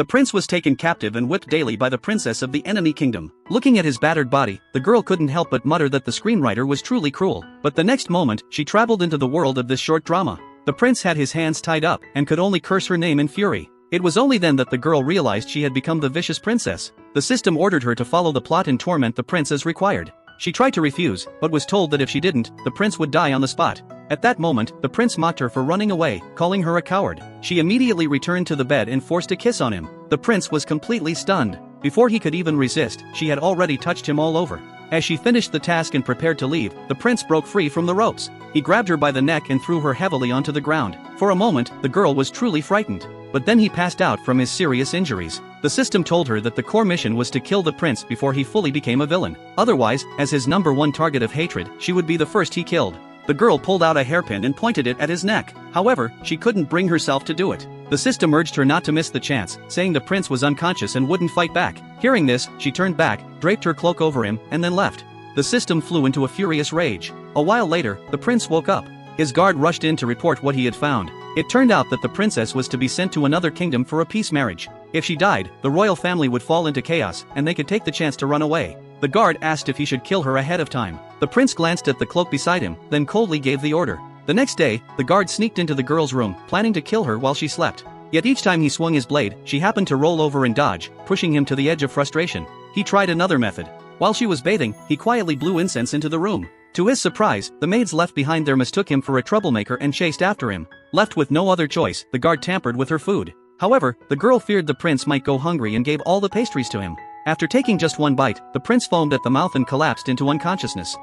The prince was taken captive and whipped daily by the princess of the enemy kingdom. Looking at his battered body, the girl couldn't help but mutter that the screenwriter was truly cruel. But the next moment, she traveled into the world of this short drama. The prince had his hands tied up and could only curse her name in fury. It was only then that the girl realized she had become the vicious princess. The system ordered her to follow the plot and torment the prince as required. She tried to refuse, but was told that if she didn't, the prince would die on the spot. At that moment, the prince mocked her for running away, calling her a coward. She immediately returned to the bed and forced a kiss on him. The prince was completely stunned. Before he could even resist, she had already touched him all over. As she finished the task and prepared to leave, the prince broke free from the ropes. He grabbed her by the neck and threw her heavily onto the ground. For a moment, the girl was truly frightened. But then he passed out from his serious injuries. The system told her that the core mission was to kill the prince before he fully became a villain. Otherwise, as his #1 target of hatred, she would be the first he killed. The girl pulled out a hairpin and pointed it at his neck. However, she couldn't bring herself to do it. The system urged her not to miss the chance, saying the prince was unconscious and wouldn't fight back. Hearing this, she turned back, draped her cloak over him, and then left. The system flew into a furious rage. A while later, the prince woke up. His guard rushed in to report what he had found. It turned out that the princess was to be sent to another kingdom for a peace marriage. If she died, the royal family would fall into chaos, and they could take the chance to run away. The guard asked if he should kill her ahead of time. The prince glanced at the cloak beside him, then coldly gave the order. The next day, the guard sneaked into the girl's room, planning to kill her while she slept. Yet each time he swung his blade, she happened to roll over and dodge, pushing him to the edge of frustration. He tried another method. While she was bathing, he quietly blew incense into the room. To his surprise, the maids left behind there mistook him for a troublemaker and chased after him. Left with no other choice, the guard tampered with her food. However, the girl feared the prince might go hungry and gave all the pastries to him. After taking just one bite, the prince foamed at the mouth and collapsed into unconsciousness.